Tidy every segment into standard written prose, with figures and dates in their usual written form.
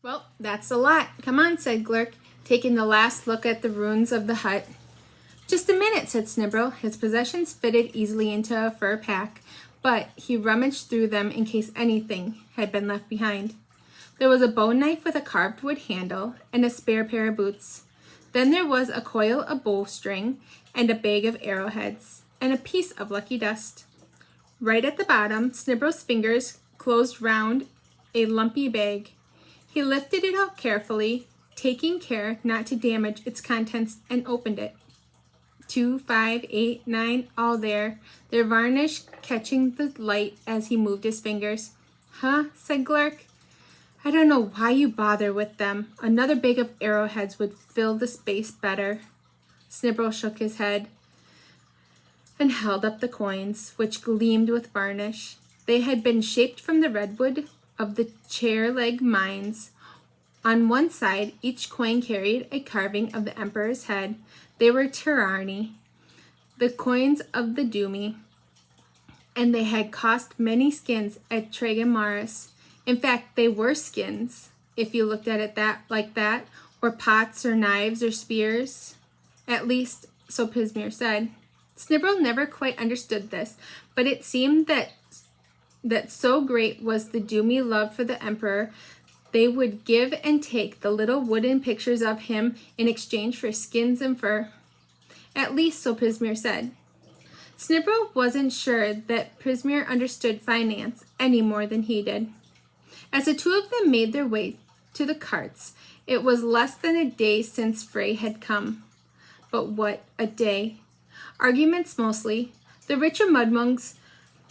Well, that's a lot. Come on, said Glurk, taking the last look at the ruins of the hut. Just a minute, said Snibble. His possessions fitted easily into a fur pack, but he rummaged through them in case anything had been left behind. There was a bone knife with a carved wood handle and a spare pair of boots. Then there was a coil of bowstring and a bag of arrowheads and a piece of lucky dust. Right at the bottom, Snibble's fingers closed round a lumpy bag. He lifted it out carefully, taking care not to damage its contents, and opened it. 2, 5, 8, 9, all there, their varnish catching the light as he moved his fingers. Huh, said Glurk. I don't know why you bother with them. Another bag of arrowheads would fill the space better. Snibble shook his head and held up the coins, which gleamed with varnish. They had been shaped from the redwood of the chair leg mines. On one side, each coin carried a carving of the emperor's head. They were Tirarni, the coins of the Dumi, and they had cost many skins at Tregomaris. In fact, they were skins, if you looked at it like that, or pots or knives or spears. At least, so Pismir said. Snibble never quite understood this, but it seemed that so great was the Dumi love for the emperor, they would give and take the little wooden pictures of him in exchange for skins and fur. At least, so Pismir said. Snibble wasn't sure that Pismir understood finance any more than he did. As the two of them made their way to the carts, it was less than a day since Frey had come. But what a day. Arguments mostly. The richer mudmonks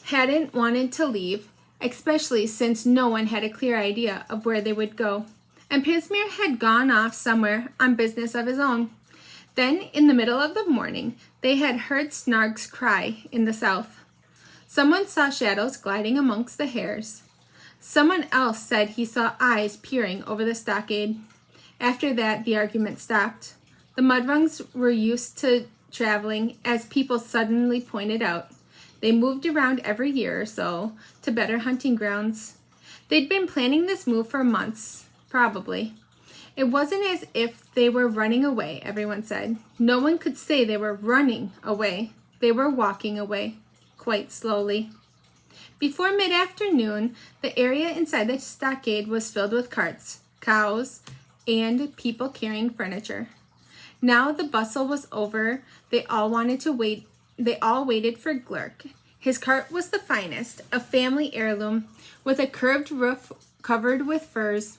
hadn't wanted to leave, especially since no one had a clear idea of where they would go. And Pismir had gone off somewhere on business of his own. Then, in the middle of the morning, they had heard Snarg's cry in the south. Someone saw shadows gliding amongst the hares. Someone else said he saw eyes peering over the stockade. After that, the argument stopped. The Mudrungs were used to traveling, as people suddenly pointed out. They moved around every year or so to better hunting grounds. They'd been planning this move for months, probably. It wasn't as if they were running away, everyone said. No one could say they were running away. They were walking away, quite slowly. Before mid-afternoon, the area inside the stockade was filled with carts, cows, and people carrying furniture. Now the bustle was over. They all waited for Glurk. His cart was the finest, a family heirloom, with a curved roof covered with furs.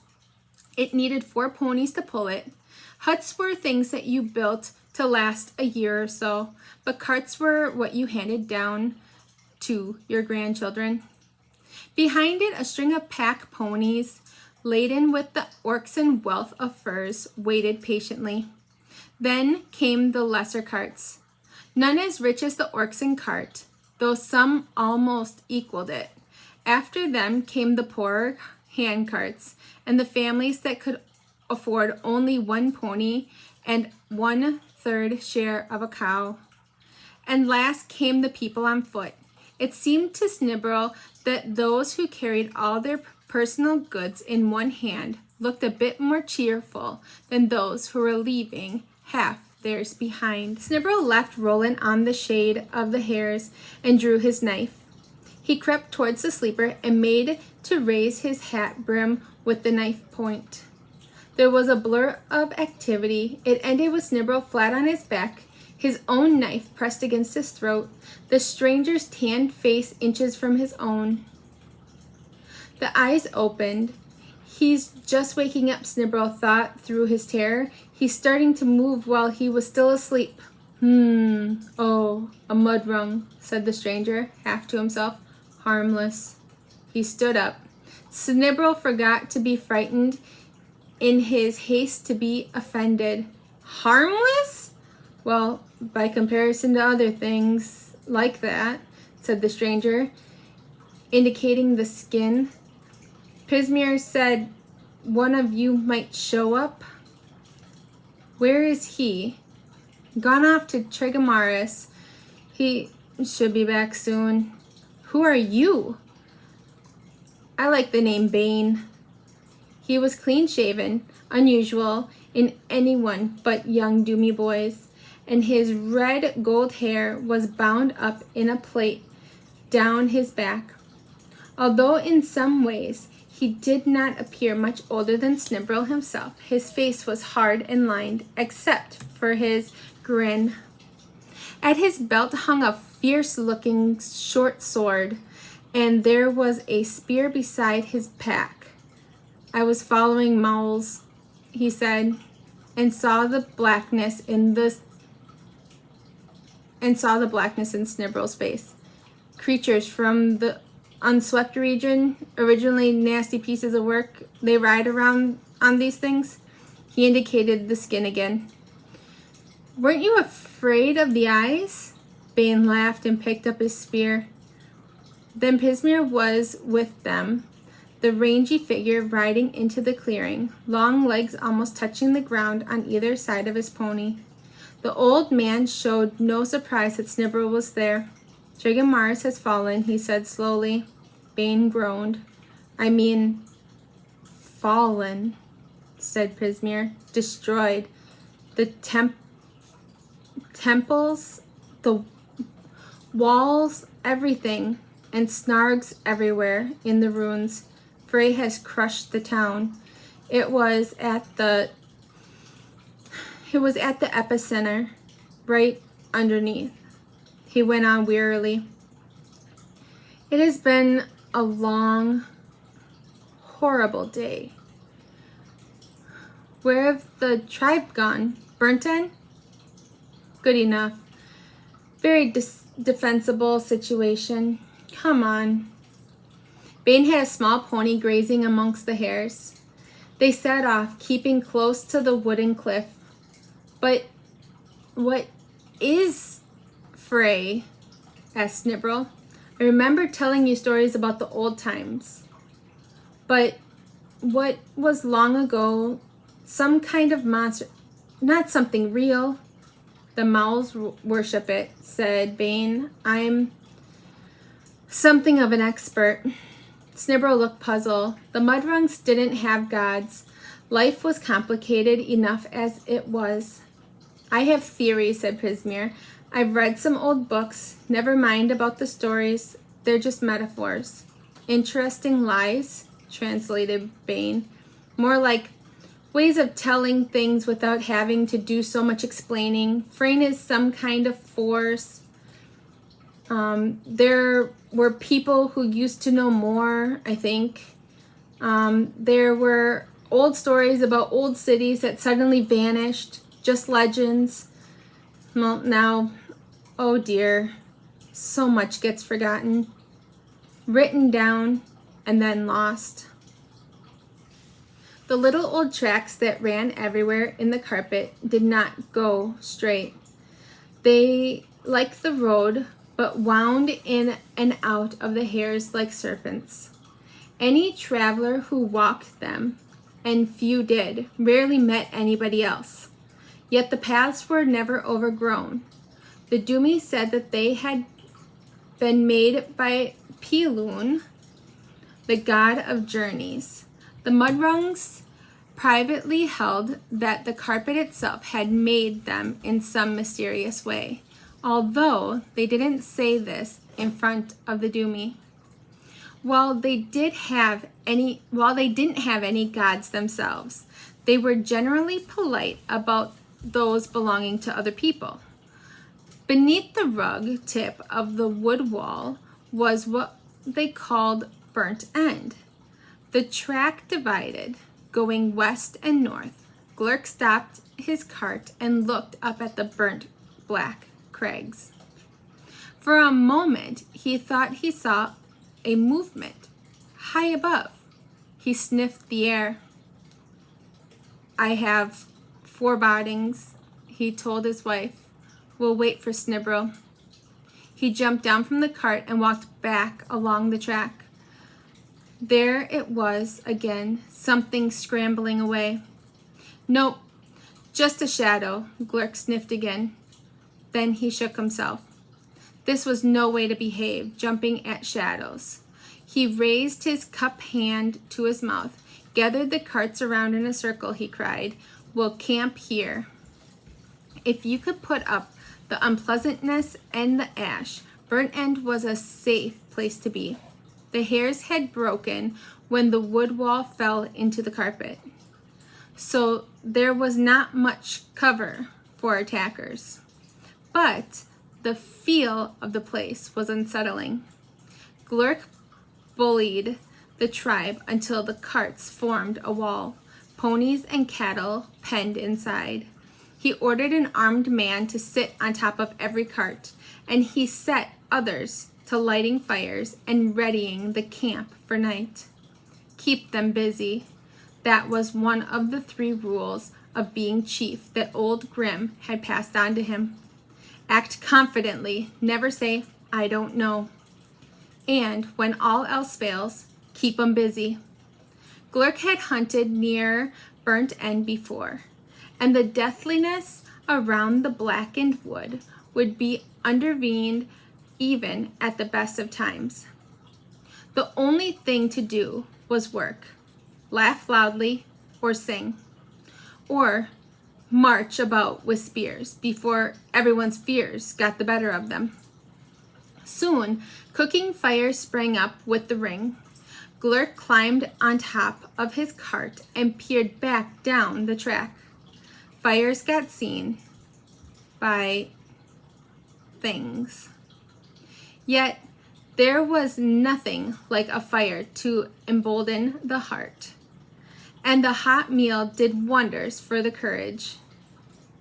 It needed 4 ponies to pull it. Huts were things that you built to last a year or so, but carts were what you handed down to your grandchildren. Behind it, a string of pack ponies, laden with the Orcsan wealth of furs, waited patiently. Then came the lesser carts. None as rich as the Orcsan cart, though some almost equaled it. After them came the poorer hand carts, and the families that could afford only 1 pony and 1/3 share of a cow. And last came the people on foot. It seemed to Snibble that those who carried all their personal goods in one hand looked a bit more cheerful than those who were leaving half theirs behind. Snibble left Roland on the shade of the hares and drew his knife. He crept towards the sleeper and made to raise his hat brim with the knife point. There was a blur of activity. It ended with Snibble flat on his back, his own knife pressed against his throat, the stranger's tanned face inches from his own. The eyes opened. He's just waking up, Snibble thought through his terror. He's starting to move while he was still asleep. Oh, a mudrung, said the stranger, half to himself. Harmless. He stood up. Snibble forgot to be frightened in his haste to be offended. Harmless? Well, by comparison to other things like that, said the stranger, indicating the skin. Pismir said one of you might show up. Where is he? Gone off to Tregomaris. He should be back soon. Who are you? I like the name Bane. He was clean-shaven, unusual in anyone but young Doomy boys, and his red gold hair was bound up in a plait down his back. Although in some ways he did not appear much older than Snibrel himself, his face was hard and lined, except for his grin. At his belt hung a fierce-looking short sword, and there was a spear beside his pack. I was following Mauls, he said, and saw the blackness in Snibrel's face. Creatures from the unswept region, originally nasty pieces of work. They ride around on these things. He indicated the skin again. Weren't you afraid of the eyes? Bane laughed and picked up his spear. Then Pismir was with them, the rangy figure riding into the clearing, long legs almost touching the ground on either side of his pony. The old man showed no surprise that Snibrel was there. Trigon Mars has fallen, he said slowly. Bane groaned. I mean, fallen, said Pismir. Destroyed. The temples, the walls, everything, and snargs everywhere in the ruins. Frey has crushed the town. It was at the epicenter, right underneath. He went on wearily. It has been a long, horrible day. Where have the tribe gone? Burnton? Good enough. Very defensible situation. Come on. Bane had a small pony grazing amongst the hares. They set off, keeping close to the wooden cliff. But what is Frey? Asked Snibrel. I remember telling you stories about the old times. But what was long ago, some kind of monster, not something real. The Mauls worship it, said Bane. I'm something of an expert. Snibrel looked puzzled. The Mudrungs didn't have gods. Life was complicated enough as it was. I have theories, said Pismir. I've read some old books. Never mind about the stories. They're just metaphors. Interesting lies, translated Bane. More like ways of telling things without having to do so much explaining. Freyne is some kind of force. There were people who used to know more, I think. There were old stories about old cities that suddenly vanished, just legends. Well, now, oh dear, so much gets forgotten, written down, and then lost. The little old tracks that ran everywhere in the carpet did not go straight. They, like the road, but wound in and out of the hares like serpents. Any traveler who walked them, and few did, rarely met anybody else. Yet the paths were never overgrown. The Doomy said that they had been made by Pilun, the god of journeys. The Mudrungs privately held that the carpet itself had made them in some mysterious way, although they didn't say this in front of the Doomy. While they didn't have any gods themselves, they were generally polite about those belonging to other people. Beneath the rug tip of the wood wall was what they called Burnt End. The track divided, going west and north. Glurk stopped his cart and looked up at the burnt black crags. For a moment, he thought he saw a movement high above. He sniffed the air. I have forebodings, he told his wife. We'll wait for Snibrel. He jumped down from the cart and walked back along the track. There it was again, something scrambling away. Nope, just a shadow, Glurk sniffed again. Then he shook himself. This was no way to behave, jumping at shadows. He raised his cup hand to his mouth. "Gather the carts around in a circle," he cried. "We'll camp here." If you could put up the unpleasantness and the ash, Burnt End was a safe place to be. The hares had broken when the wood wall fell into the carpet, so there was not much cover for attackers. But the feel of the place was unsettling. Glurk bullied the tribe until the carts formed a wall, ponies and cattle penned inside. He ordered an armed man to sit on top of every cart, and he set others to lighting fires and readying the camp for night. Keep them busy. That was one of the 3 rules of being chief that Old Grim had passed on to him. Act confidently, never say, "I don't know." And when all else fails, keep 'em busy. Glurk had hunted near Burnt End before, and the deathliness around the blackened wood would be unnerving even at the best of times. The only thing to do was work, laugh loudly, or sing, or march about with spears before everyone's fears got the better of them. Soon, cooking fires sprang up with the ring. Glurk climbed on top of his cart and peered back down the track. Fires got seen by things. Yet there was nothing like a fire to embolden the heart, and the hot meal did wonders for the courage.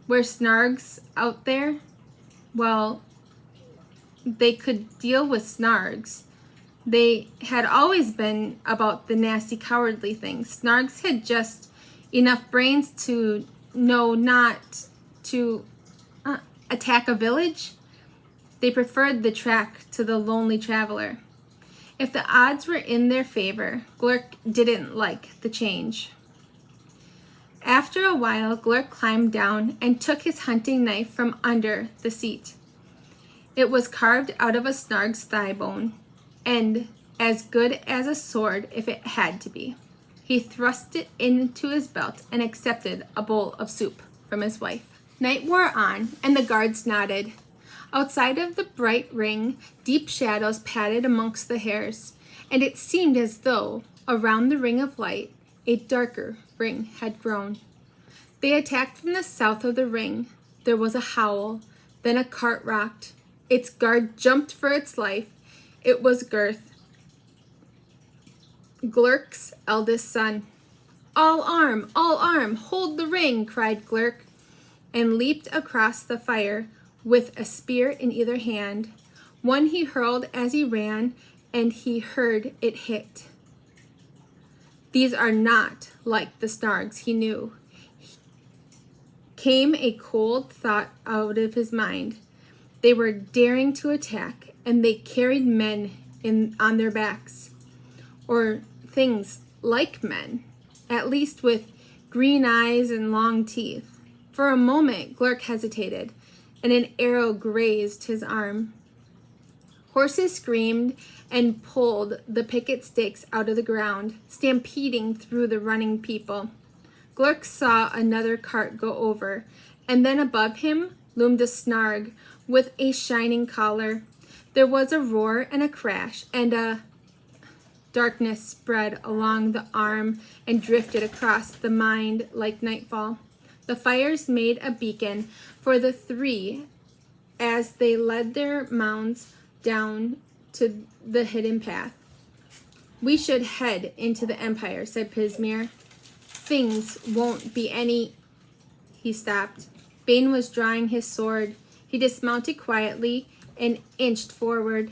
Were Snargs out there? Well, they could deal with Snargs. They had always been about the nasty, cowardly things. Snargs had just enough brains to know not to attack a village. They preferred the track to the lonely traveler. If the odds were in their favor, Glurk didn't like the change. After a while, Glurk climbed down and took his hunting knife from under the seat. It was carved out of a Snarg's thigh bone, and as good as a sword if it had to be. He thrust it into his belt and accepted a bowl of soup from his wife. Night wore on, and the guards nodded. Outside of the bright ring, deep shadows padded amongst the hares, and it seemed as though around the ring of light a darker ring had grown. They attacked from the south of the ring. There was a howl, then a cart rocked. Its guard jumped for its life. It was Girth, Glurk's eldest son. All arm, hold the ring," cried Glurk, and leaped across the fire with a spear in either hand. One he hurled as he ran, and he heard it hit. These are not like the Snargs he knew. Came a cold thought out of his mind. They were daring to attack, and they carried men on their backs, or things like men, at least with green eyes and long teeth. For a moment, Glurk hesitated, and an arrow grazed his arm. Horses screamed and pulled the picket stakes out of the ground, stampeding through the running people. Glurk saw another cart go over, and then above him loomed a Snarg with a shining collar. There was a roar and a crash, and a darkness spread along the arm and drifted across the mind like nightfall. The fires made a beacon for the 3 as they led their mounts down to the hidden path. "We should head into the Empire," said Pismir. "Things won't be any..." He stopped. Bane was drawing his sword. He dismounted quietly and inched forward.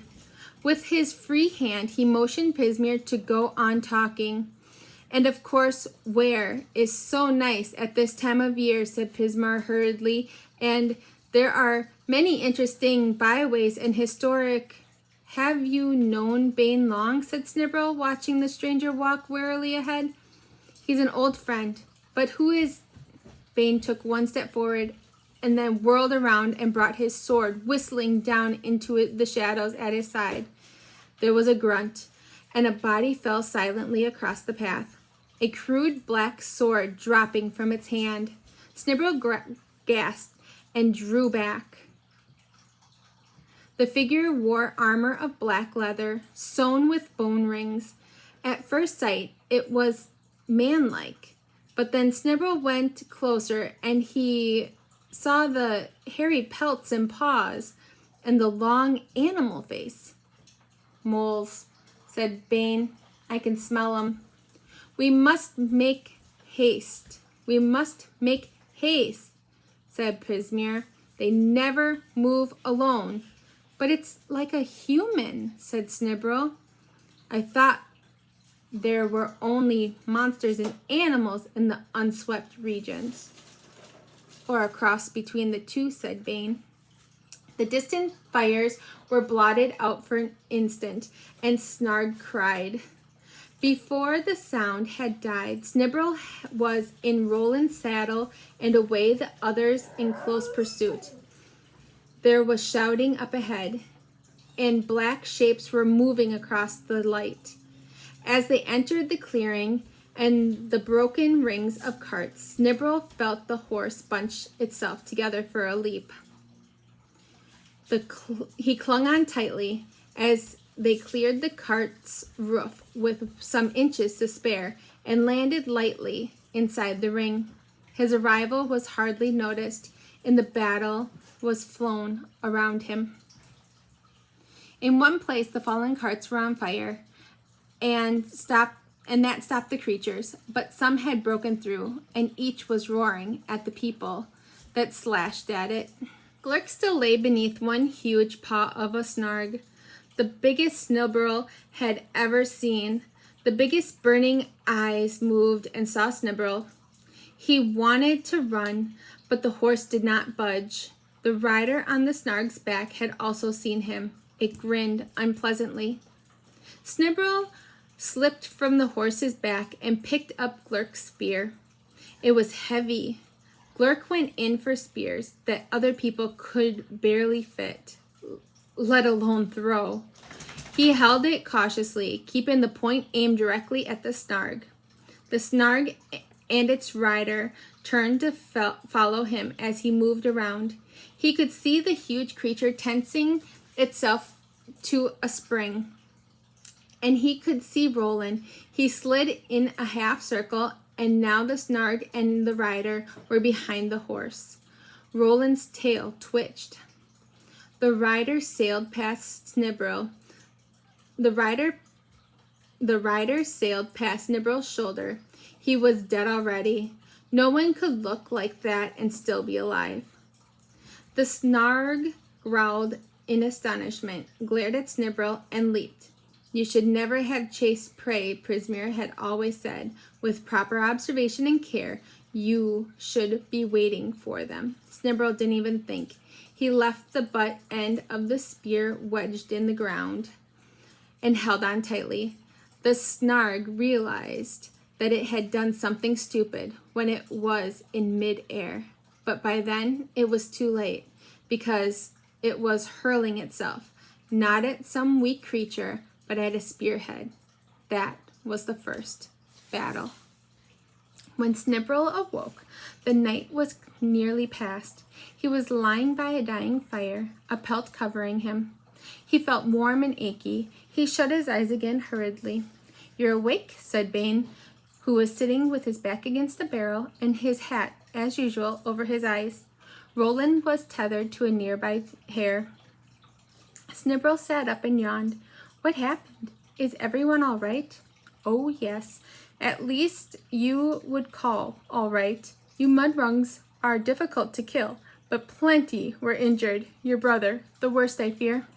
With his free hand, he motioned Pismir to go on talking. "And of course, Ware is so nice at this time of year," said Pismir hurriedly, "and there are many interesting byways and historic..." "Have you known Bane long?" said Snibble, watching the stranger walk warily ahead. "He's an old friend, but who is..." Bane took one step forward and then whirled around and brought his sword whistling down into the shadows at his side. There was a grunt, and a body fell silently across the path. a crude black sword dropping from its hand. Snibble gasped and drew back. The figure wore armor of black leather, sewn with bone rings. At first sight, it was manlike, but then Snibble went closer and he saw the hairy pelts and paws and the long animal face. "Moles," said Bane. "I can smell 'em." We must make haste. We must make haste," said Prismeer. "They never move alone." "But it's like a human," said Snibble. "I thought there were only monsters and animals in the unswept regions." "Or a cross between the two," said Bane. The distant fires were blotted out for an instant, and Snarg cried. Before the sound had died, Snibble was in Roland's saddle and away the others in close pursuit. There was shouting up ahead, and black shapes were moving across the light. As they entered the clearing and the broken rings of carts, Snibble felt the horse bunch itself together for a leap. He clung on tightly as they cleared the cart's roof with some inches to spare and landed lightly inside the ring. His arrival was hardly noticed, and the battle was flown around him. In one place, the fallen carts were on fire, and that stopped the creatures, but some had broken through, and each was roaring at the people that slashed at it. Glurk still lay beneath one huge paw of a Snarg, the biggest Snibble had ever seen. The biggest burning eyes moved and saw Snibble. He wanted to run, but the horse did not budge. The rider on the Snarg's back had also seen him. It grinned unpleasantly. Snibble slipped from the horse's back and picked up Glurk's spear. It was heavy. Glurk went in for spears that other people could barely fit, let alone throw. He held it cautiously, keeping the point aimed directly at the Snarg. The Snarg and its rider turned to follow him as he moved around. He could see the huge creature tensing itself to a spring, and he could see Roland. He slid in a half circle, and now the Snarg and the rider were behind the horse. Roland's tail twitched. The rider sailed past Snibble. The rider sailed past Snibble's shoulder. He was dead already. No one could look like that and still be alive. The Snarg growled in astonishment, glared at Snibble, and leaped. You should never have chased prey, Prismeer had always said. With proper observation and care, you should be waiting for them. Snibble didn't even think. He left the butt end of the spear wedged in the ground and held on tightly. The Snarg realized that it had done something stupid when it was in mid-air, but by then it was too late because it was hurling itself, not at some weak creature, but at a spearhead. That was the first battle. When Snibble awoke, the night was nearly past. He was lying by a dying fire, a pelt covering him. He felt warm and achy. He shut his eyes again hurriedly. You're awake, said Bane, who was sitting with his back against the barrel and his hat, as usual, over his eyes. Roland was tethered to a nearby hare. Snibble sat up and yawned. What happened? Is everyone all right? Oh, yes. At least you would call all right. You mudrungs are difficult to kill, but plenty were injured. Your brother, the worst, I fear.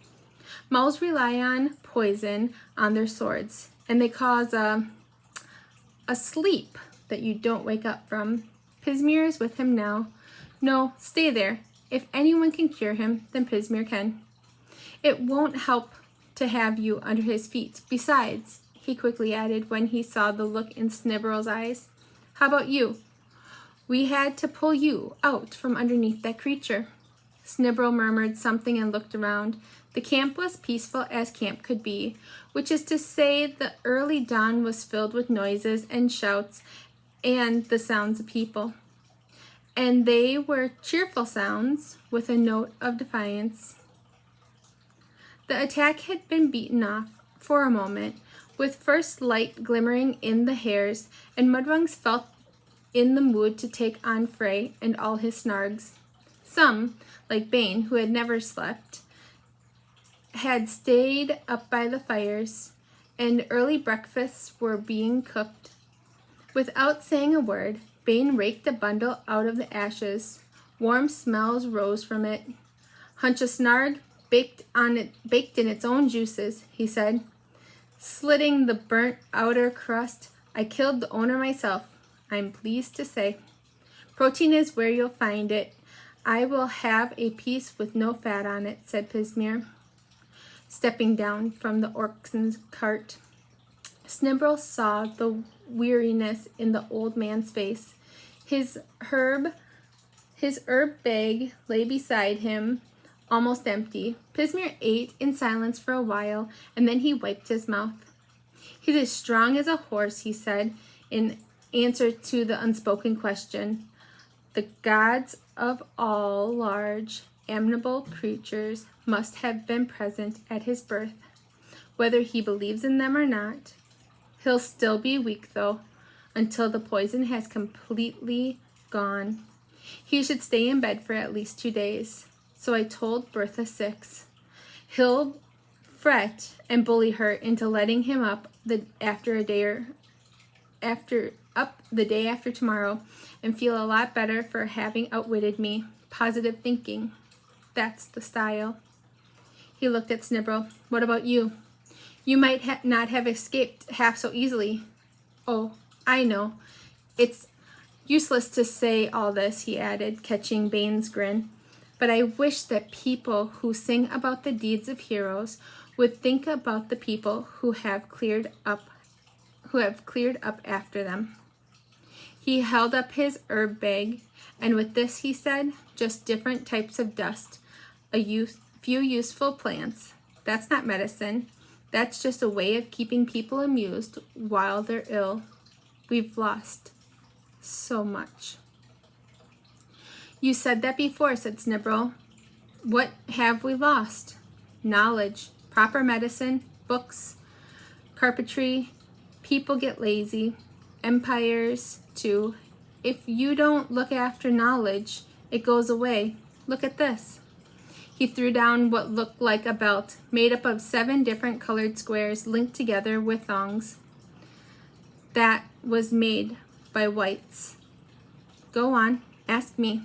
Mauls rely on poison on their swords, and they cause a sleep that you don't wake up from. Prismeer is with him now. No, stay there. If anyone can cure him, then Prismeer can. It won't help to have you under his feet. Besides, he quickly added when he saw the look in Snibble's eyes, how about you? We had to pull you out from underneath that creature. Snibble murmured something and looked around. The camp was peaceful as camp could be, which is to say the early dawn was filled with noises and shouts and the sounds of people. And they were cheerful sounds with a note of defiance. The attack had been beaten off for a moment, with first light glimmering in the hares, and Mudrungs felt in the mood to take on Frey and all his snargs. Some, like Bane, who had never slept, had stayed up by the fires, and early breakfasts were being cooked. Without saying a word, Bane raked a bundle out of the ashes. Warm smells rose from it. "Hunch a snarg, baked in its own juices," he said, slitting the burnt outer crust. "I killed the owner myself, I'm pleased to say. Protein is where you'll find it. I will have a piece with no fat on it," said Pismir, stepping down from the oxen's cart. Snibble saw the weariness in the old man's face. His herb bag lay beside him, almost empty. Pismir ate in silence for a while, and then he wiped his mouth. "He's as strong as a horse," he said, in answer to the unspoken question. "The gods of all large, amiable creatures must have been present at his birth, whether he believes in them or not. He'll still be weak, though, until the poison has completely gone. He should stay in bed for at least 2 days. So I told Bertha 6. He'll fret and bully her into letting him up the day after tomorrow, and feel a lot better for having outwitted me. Positive thinking. That's the style." He looked at Snibble. "What about you? You might not have escaped half so easily." "Oh, I know. It's useless to say all this," he added, catching Bane's grin. "But I wish that people who sing about the deeds of heroes would think about the people who have cleared up after them." He held up his herb bag, and with this, he said, "Just different types of dust. Few useful plants. That's not medicine. That's just a way of keeping people amused while they're ill. We've lost so much." "You said that before," said Snibble. "What have we lost?" "Knowledge, proper medicine, books, carpentry. People get lazy. Empires, too. If you don't look after knowledge, it goes away. Look at this." He threw down what looked like a belt, made up of 7 different colored squares linked together with thongs. "That was made by whites." "Go on, ask me.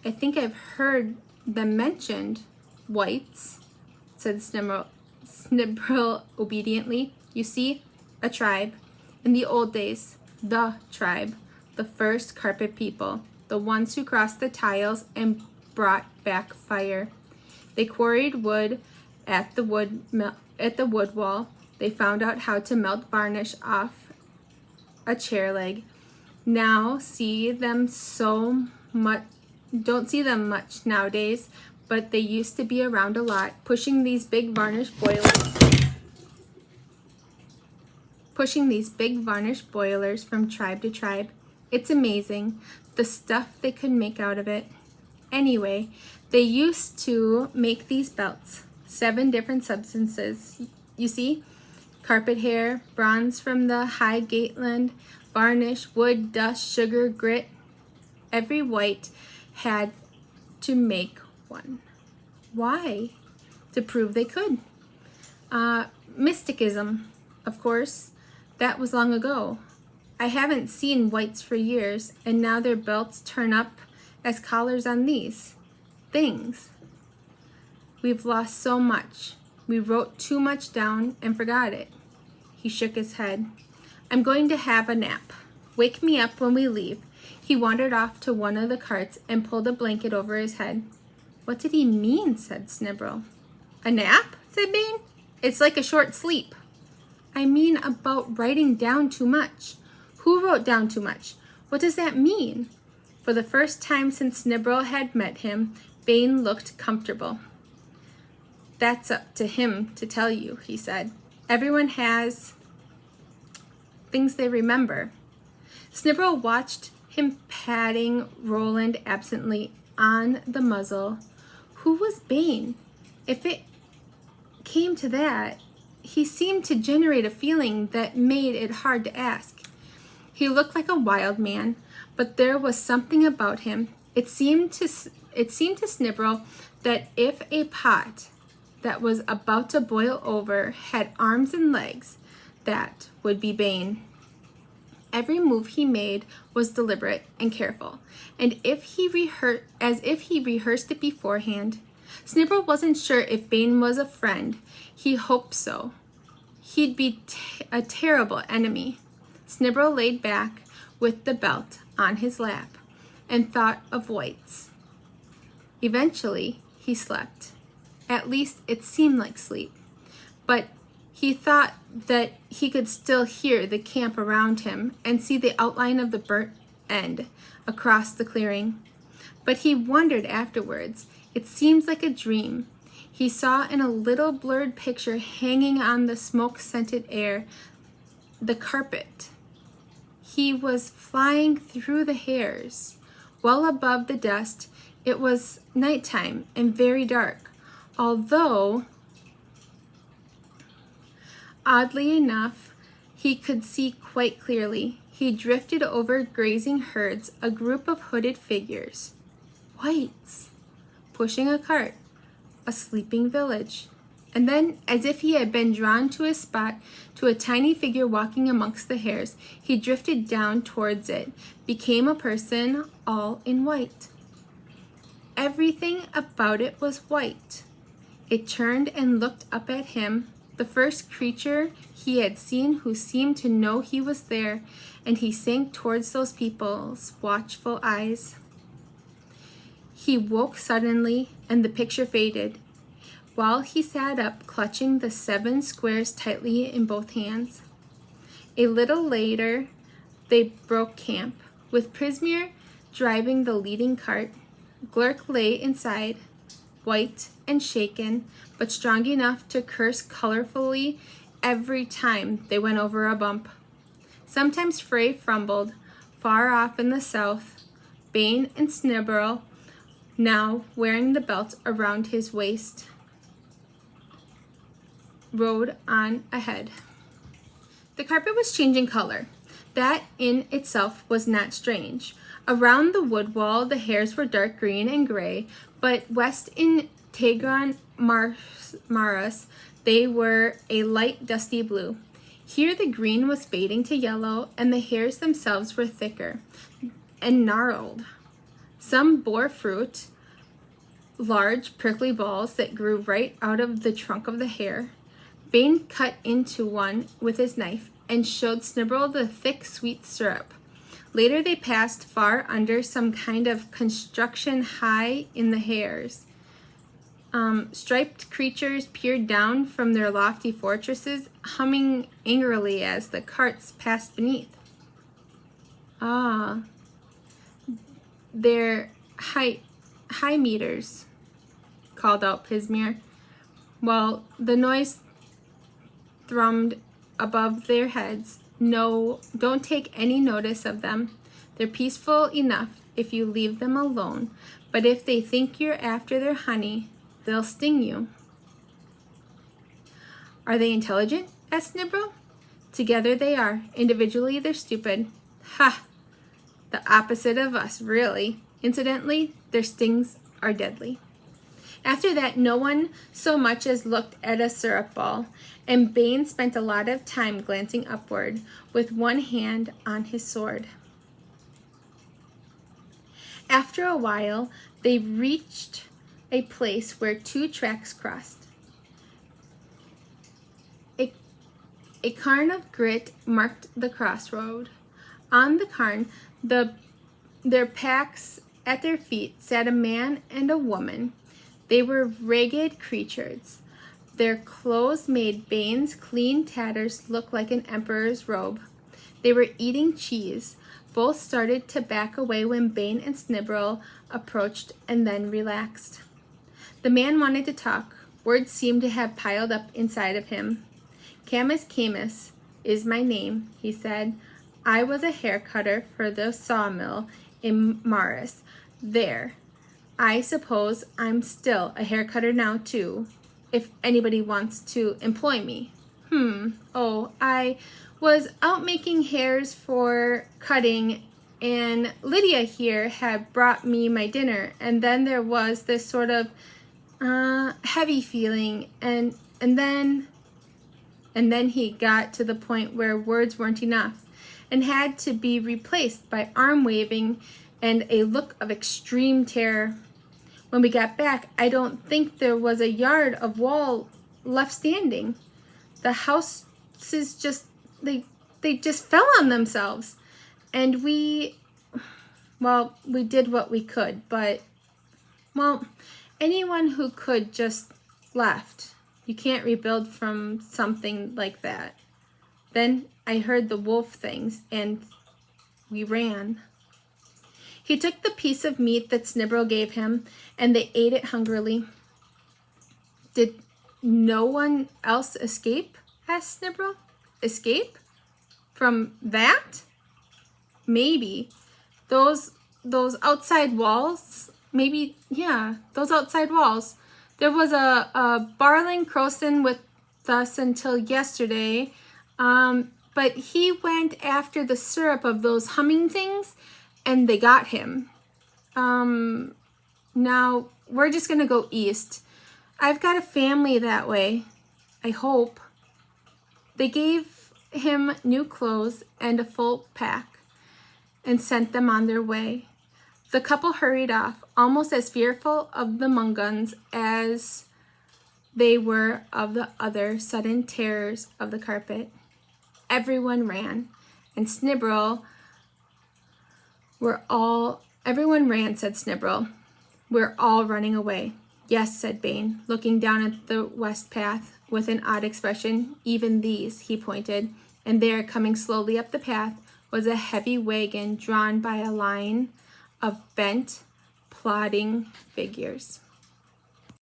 I think I've heard them mentioned." "Whites," said Snibble obediently. "You see, a tribe. In the old days, the tribe, the first carpet people, the ones who crossed the tiles and brought back fire. They quarried wood at the wood wall. They found out how to melt varnish off a chair leg. Now don't see them much nowadays, but they used to be around a lot, pushing these big varnish boilers from tribe to tribe. It's amazing, the stuff they could make out of it. Anyway, they used to make these belts, 7 different substances. You see, carpet hair, bronze from the high Gateland, varnish, wood, dust, sugar, grit. Every white had to make one. Why? To prove they could. Mysticism, of course. That was long ago. I haven't seen whites for years, and now their belts turn up as collars on these things. We've lost so much. We wrote too much down and forgot it." He shook his head. "I'm going to have a nap. Wake me up when we leave." He wandered off to one of the carts and pulled a blanket over his head. "What did he mean?" said Snibble. "A nap?" said Bane. "It's like a short sleep." "I mean about writing down too much." "Who wrote down too much? What does that mean?" For the first time since Snibble had met him, Bane looked comfortable. That's up to him to tell you, he said. Everyone has things they remember. Snibble watched him patting Roland absently on the muzzle. Who was Bane? If it came to that, he seemed to generate a feeling that made it hard to ask. He looked like a wild man, but there was something about him. It seemed to Snibble that if a pot that was about to boil over had arms and legs, that would be Bane. Every move he made was deliberate and careful, and if he rehearsed it beforehand. Snibble wasn't sure if Bane was a friend. He hoped so. He'd be a terrible enemy. Snibble laid back with the belt on his lap and thought of White's. Eventually, he slept. At least it seemed like sleep. But he thought that he could still hear the camp around him and see the outline of the burnt end across the clearing. But he wondered afterwards. It seemed like a dream. He saw in a little blurred picture hanging on the smoke-scented air the carpet. He was flying through the hairs. Well above the dust, it was nighttime and very dark, although, oddly enough, he could see quite clearly. He drifted over grazing herds, a group of hooded figures. Whites, pushing a cart, a sleeping village. And then, as if he had been drawn to a spot, to a tiny figure walking amongst the hairs, he drifted down towards it, became a person all in white. Everything about it was white. It turned and looked up at him, the first creature he had seen who seemed to know he was there, and he sank towards those people's watchful eyes. He woke suddenly, and the picture faded, while he sat up, clutching the 7 squares tightly in both hands. A little later, they broke camp, with Prismere driving the leading cart. Glurk lay inside, white and shaken, but strong enough to curse colorfully every time they went over a bump. Sometimes Frey fumbled, far off in the south. Bane and Snibble, now wearing the belt around his waist, rode on ahead. The carpet was changing color. That in itself was not strange. Around the wood wall, the hairs were dark green and gray, but west in Tegron Maras, they were a light dusty blue. Here the green was fading to yellow, and the hairs themselves were thicker and gnarled. Some bore fruit, large prickly balls that grew right out of the trunk of the hair. Bane cut into one with his knife and showed Snibble the thick, sweet syrup. Later they passed far under some kind of construction high in the hairs. Striped creatures peered down from their lofty fortresses, humming angrily as the carts passed beneath. Ah, they're high meters, called out Prismere, while the noise thrummed above their heads. No, don't take any notice of them. They're peaceful enough if you leave them alone, but if they think you're after their honey, they'll sting you. Are they intelligent? asked Snibble. Together they are. Individually they're stupid. Ha! The opposite of us, really. Incidentally, their stings are deadly. After that, no one so much as looked at a syrup ball, and Bane spent a lot of time glancing upward with one hand on his sword. After a while, they reached a place where 2 tracks crossed. A cairn of grit marked the crossroad. On the cairn, their packs at their feet, sat a man and a woman. They were ragged creatures. Their clothes made Bane's clean tatters look like an emperor's robe. They were eating cheese. Both started to back away when Bane and Snibble approached and then relaxed. The man wanted to talk. Words seemed to have piled up inside of him. Camus is my name, he said. I was a hair cutter for the sawmill in Morris. There. I suppose I'm still a hair cutter now, too, if anybody wants to employ me. Oh, I was out making hairs for cutting, and Lydia here had brought me my dinner, and then there was this sort of heavy feeling, and then he got to the point where words weren't enough and had to be replaced by arm waving and a look of extreme terror. When we got back, I don't think there was a yard of wall left standing. The houses just, they just fell on themselves. And we did what we could, but, anyone who could just left. You can't rebuild from something like that. Then I heard the wolf things, and we ran. He took the piece of meat that Snibble gave him, and they ate it hungrily. Did no one else escape? Asked Snibble. Escape? From that? Maybe. Those outside walls? Maybe, yeah, those outside walls. There was a Barling Crowson with us until yesterday, but he went after the syrup of those humming things, and they got him. Now, we're just going to go east. I've got a family that way, I hope. They gave him new clothes and a full pack and sent them on their way. The couple hurried off, almost as fearful of the Munguns as they were of the other sudden terrors of the carpet. Everyone ran, and Snibble, everyone ran, said Snibble. We're all running away. Yes, said Bane, looking down at the west path with an odd expression. Even these, he pointed, and there, coming slowly up the path, was a heavy wagon drawn by a line of bent, plodding figures.